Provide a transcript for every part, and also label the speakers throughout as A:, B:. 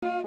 A: Swam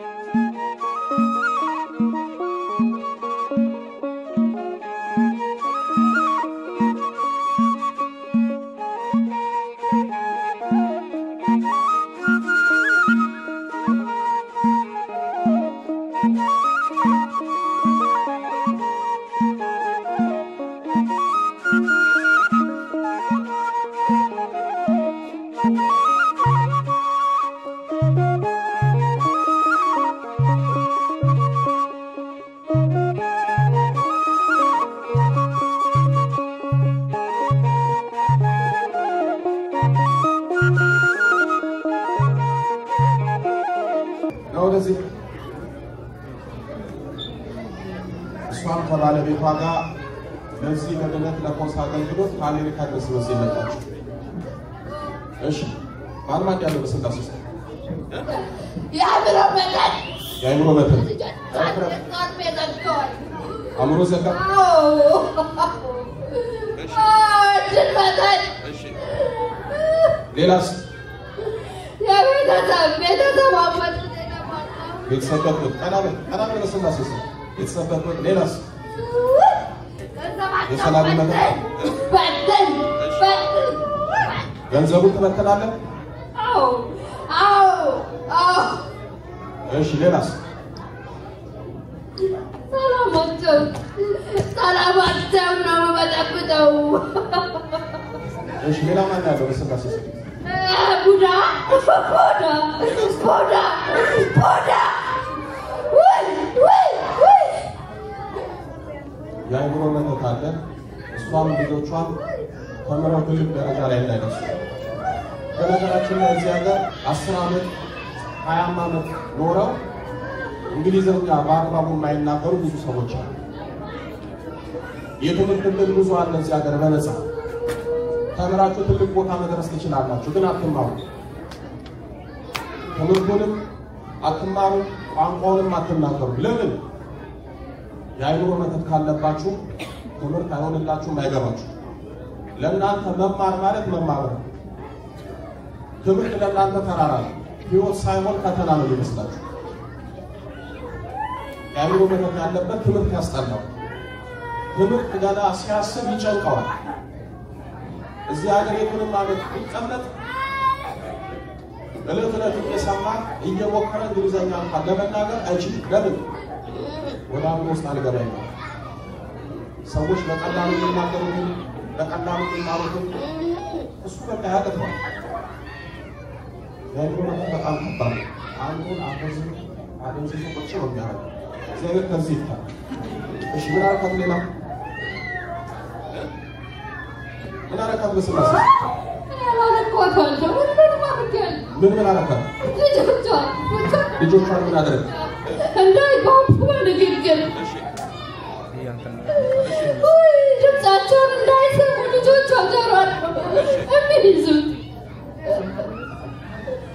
A: Kabala Bipaga, Nancy Cabinet La Consaga, America was in the touch. Parliament was in the system. Amrosaka. Lelas. It's not good. Another was in the system. It's not good. Lelas. It's another. ገንዘቡ ተበተናለ እሺ ሌላስ ሰላማቸው ነው መጠብጠው እሺ ሌላ ማን ያለው በስላሴ ቡዳ ያይብሮ መተካለ እሷም ልጆቿም ተመረው ትልቅ ደረጃ ላይ እንዳይደርሱ በነገራችን ላይ እዚህ ሀገር 10 አመት 20 አመት ኖረው እንግሊዘኛ በአግባቡ የማይናገሩ ብዙ ሰዎች አሉ። የትምህርት ዕድል ብዙ አለ እዚህ ሀገር በነፃ ተምራችሁ ትልቅ ቦታ መድረስ ትችላላችሁ፣ ግን አትማሩ። ትምህርቱንም አትማሩ፣ ቋንቋውንም አትናገሩ። ለምን? የአይምሮ መተት ካለባችሁ ትምህርት አይሆንላችሁም፣ አይገባችሁ። ለእናንተ መማር ማለት መማር ነው። ትምህርት ለእናንተ ተራራ ነው። ህይወት ሳይሆን ፈተና ነው ይመስላችሁ። የአይምሮ መተት ያለበት ትምህርት ያስጠላው። ትምህርት ገና ሲያስብ ይጨንቀዋል። እዚህ ሀገር የቱንም ማለት ይቀመጥ እለት እየሰማ እየሞከረ እንግሊዘኛ እንኳን ለመናገር አይችልም። ለምን? ወደ አእምሮ ውስጥ አልገባም። ሰዎች በቀላሉ የሚናገሩትን በቀላሉ የሚማሩትን እሱ በቃ ያቀጥላል። የአይምሮ መተት በጣም ከባድ ነው። አንዱን አደንዝዞ ቁጭ ነው የሚያደርገው። እግዚአብሔር ከዚህ ይታል። እሺ ምን አረካት? ሌላ ምን አረካት? በስላሴ ምን አረካት? ልጆቿን ምን አደረግ?
B: እንዳይባቡ ንግግር ድምፃቸውን እንዳይሰሙ ልጆቿ ጀሯል የሚይዙት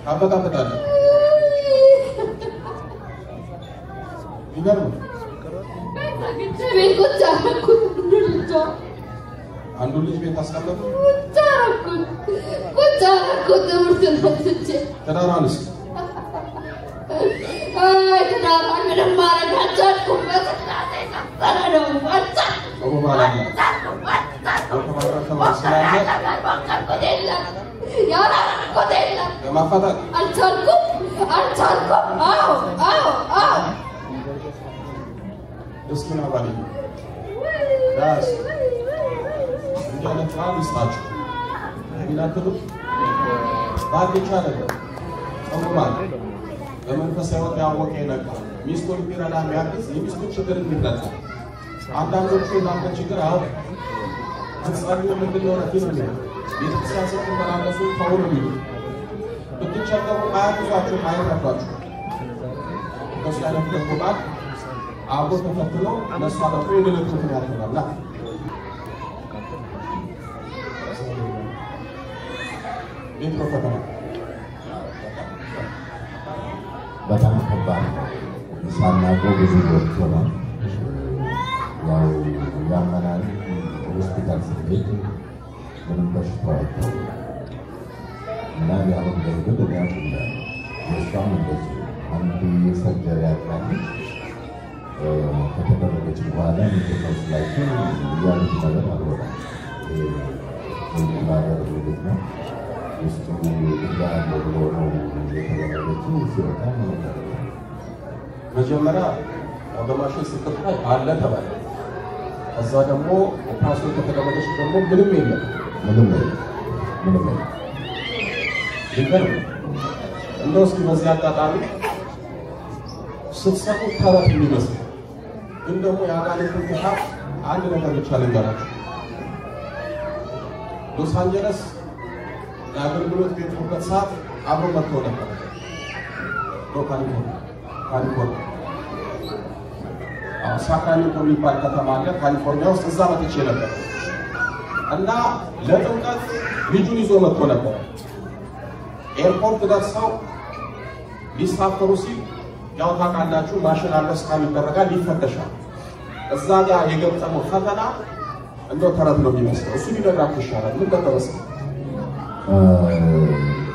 A: አበጣበጣለ ይገርም።
B: ቤት ቁጭ አደረኩት አንዱ ልጅ ቤት አስቀመጡ። ቁጭ አደረኩት ትምህርት ነትቼ
A: ተዳራንስ
B: ተዳራን ምንም ማድረግ አልቻልኩም። በስላሴ ሰፈረ ነው ወጣ
A: ኦባላላ ለማፋታት
B: አልቻልኩም።
A: እስኪና ባሊ ዳስ እንዴት ነው ስታችሁ ይላከሉ ባልቻ ነገር ጾማል በመንፈሳዊ ወጥ ያወቀ ነገር ሚስቶን ቢራዳ የሚያግዝ የሚስቶን ችግር እንዲረዳ አንዳንዶቹ እናንተ ችግር አው ተጻልዩ ምንድነው ነው ቤተክርስቲያን ስትመላለሱ ታውሩ ነው ብትቸገሩ አያግዟችሁ አይረዷችሁ ከሳይነት ተቆጣ አቦ ተፈትሎ እነሱ አለቁ የደለቱት ያደርጋልና ኢንትሮፈተና
C: በጣም ከባድ ሳናገው ብዙ ወጥቷል። ያው ያመናል ሆስፒታል ሲሄድ ምንም በሽታው እና ያው ደግሞ ያው የሷም እንደዚህ አንድ የሰርጀሪ አድራጊ ከተደረገች በኋላ ምንድነው ስላቸው ያሉት ነገር አልሆነም። ማደር ልጅ ነው ውስጡ ያለ ብሎ ነው የተደረገችው። ሲወጣ
A: መጀመሪያ በማሽን ስትታይ አለ ተባለ። ከዛ ደግሞ ኦፕራሲዮን ከተደረገች ደግሞ ምንም የለም። ይገርም። እንደው እስኪ በዚህ አጋጣሚ ስትሰሙ ተረት የሚመስል ግን ደግሞ የአጋንንትን ሀቅ አንድ ነገር ብቻ ልንገራችሁ። ሎስ አንጀለስ የአገልግሎት ቤት ሰዓት አብሮ መጥቶ ነበር። ካሊፎርኒያ ሳክራሜንቶ የሚባል ከተማ አለ ካሊፎርኒያ ውስጥ። እዛ መጥቼ ነበር እና ለጥምቀት ልጁን ይዞ መጥቶ ነበር። ኤርፖርት ደርሰው ሊሳፈሩ ሲል ያው ታውቃላችሁ ማሽን አለ ስካን ይደረጋል ይፈተሻል። እዛ ጋር የገጠመው ፈተና እንደው ተረት ነው የሚመስለው። እሱ ሊነግራችሁ ይሻላል። ምን ደረሰ?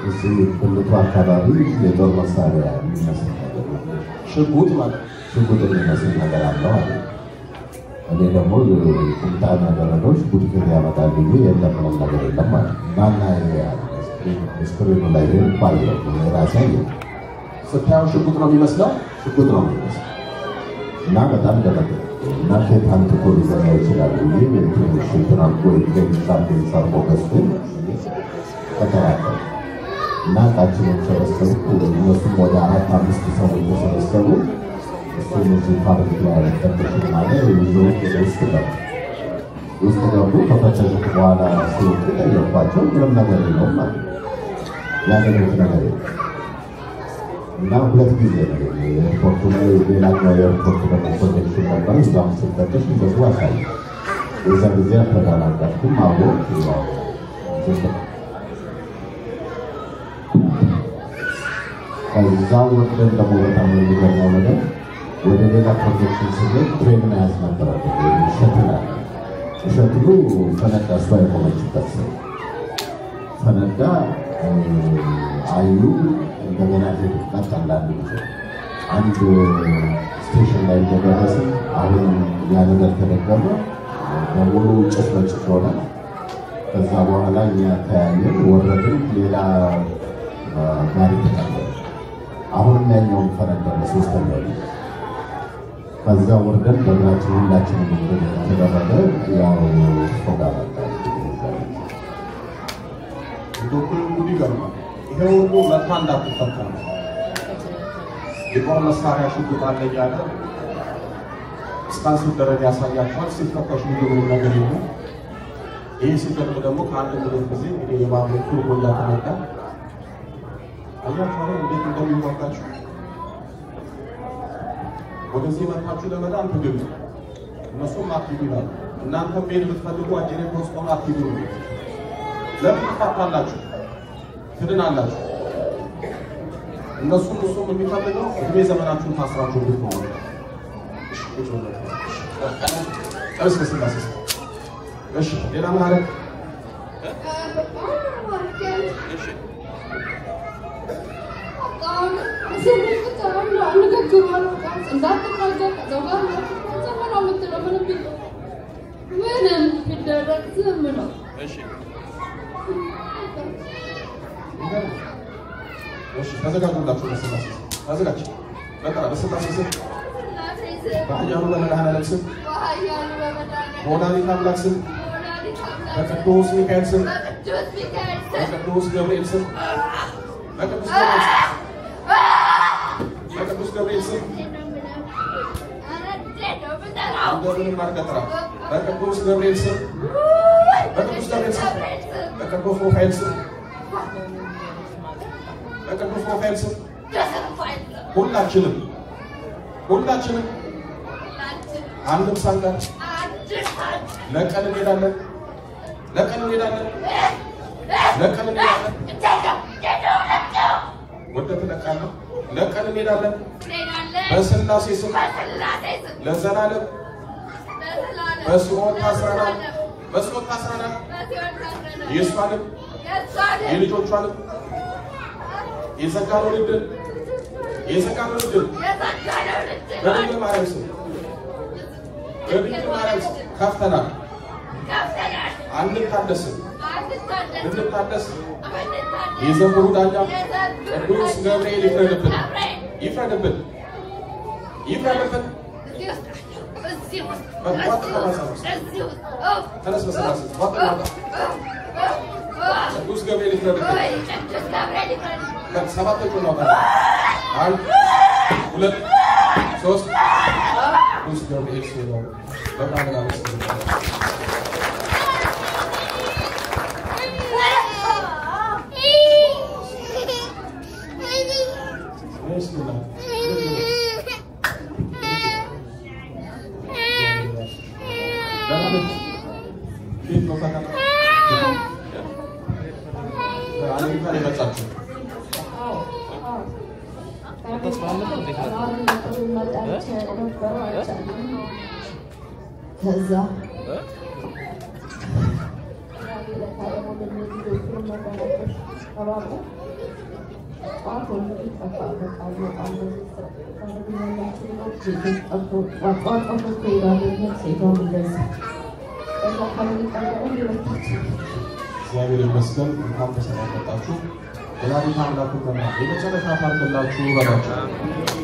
C: እዚህ ብልቱ አካባቢ የጦር መሳሪያ የሚመስል ነገር
A: ሽጉጥ ማለት
C: ሽጉጥ የሚመስል ነገር አለው አለ። እኔ ደግሞ ቁምጣን ያደረገው ሽጉጥ ግን ያመጣል ብዬ የለም ምንም ነገር የለም ማለት ማና ስክሪኑ ላይ ባየው ራሴ
A: ስታየው ሽጉጥ ነው የሚመስለው።
C: ሽጉጥ ነው የሚመስለው እና በጣም ደረገ እና ከታንት እኮ ሊሰራ ይችላል ብዬ ትንሽ ትናንት ወይ ገንሳን ሰርቆ ገዝቶ ተከራከረ እና ቃችንን ሰበሰቡ። እነሱም ወደ 4-5 ሰዎች ተሰበሰቡ። እሱም እዚህ ፋብሪክ ላይ ተፈተሽ ማለት ውስጥ ገቡ። ከፈተሹት በኋላ ሲወጡ ጠየኳቸው። ምንም ነገር የለውም ማለት ያገኙት ነገር የለም እና 2 ጊዜ ነው ኤርፖርቱ ላይ ሌላኛው የኤርፖርት ደግሞ ኮኔክሽን ነበር። እዛም ሲፈተሽ እንደሱ አሳየ። የዛ ጊዜ አልተረጋጋጥኩም። አብሮ ከዛ ወጥተን ደግሞ በጣም የሚገርመው ነገር ወደ ሌላ ፕሮጀክሽን ስንሄድ ትሬን መያዝ ነበረበት። ሸትሉ ፈነዳ። እሷ የቆመችበት ሰው ፈነዳ። አዩ እንደገና ሄድበት። አንዳንድ ጊዜ አንድ ስቴሽን ላይ እንደደረሰ አሁን ያ ነገር ተደገመ። በሙሉ ጭስ በጭስ ሆነ። ከዛ በኋላ እኛ ተያየን፣ ወረድን። ሌላ ጋሪ ተቀበለ። አሁን ያኛውን ፈነዳ ለሶስተኛው ከዛ ወርደን በእግራችን ሁላችንም ተደረገ። ያው ፎጋ መጣ።
A: ዶክተሩ ይገርማል። ይሄ ሁሉ መታ እንዳትፈታ ነው። የጦር መሳሪያ ሽጉጥ አለ እያለ እስካን ሲደረግ ያሳያቸዋል። ሲፈተሽ ምንም ነገር የለም። ይህ ሲገርም ደግሞ ከአንድ ምድር ጊዜ እንግዲህ የባቡር ቱርቦ እያተነዳ አያቸው እንዴት እንደሚዋጋችሁ። ወደዚህ መጣችሁ ለመዳን ትግል ነው። እነሱም አክቲቭ ይላሉ። እናንተም ቤት ብትፈልጉ አጀኔ ኮስቆም አክቲቭ ነው። ለምን ታጣላችሁ? ትድናላችሁ። እነሱም የሚፈልገው እድሜ ዘመናችሁን ታስራችሁ እንድትሆኑ ነው። እሺ ሌላ ምን አለ? ተዘጋጁላችሁ። ተዘጋጅ በቃ በስላሴ ስም በኃያሉ በመድኃኔዓለም ስም በወላዲተ አምላክ ስም በቅዱስ ሚካኤል ስም በቅዱስ ገብርኤል ስም በቅዱስ ገብርኤል ስም እንደምንም አድርገህ ጥራ። በቅዱስ ገብርኤል ስም በቅዱስ ገብርኤል ስም በቅዱስ ሩፋኤል ስም በቅዱስ ሩፋኤል ስም ሁላችንም አንድም ሳንቀር ለቀን እንሄዳለን። ወደ ትለቃለህ። ለቀን እንሄዳለን በስላሴ ስም ለዘላለም በሲኦል ታስረናል። የእሷንም የልጆቿንም የዘጋነውን ዕድል የሰቃሉ ልጅ በድንግል ማርያም ስም በድንግል ማርያም ስም ከፍተናል አንታደስም እንድታደስ የዘመኑ ዳኛ ቅዱስ ገብርኤል ይፍረድብን ተነስ በስላሴ ቅዱስ ገብርኤል ይፍረድብን ሰባቶቹ ነው አንድ ሁለት ሶስት ቅዱስ ገብርኤል ሲሆን በጣም ነው እግዚአብሔር ይመስገን እንኳን በሰላም መጣችሁ። ወላዲተ አምላክ የመጨረሻ ፓርት ላችሁ ባላችሁ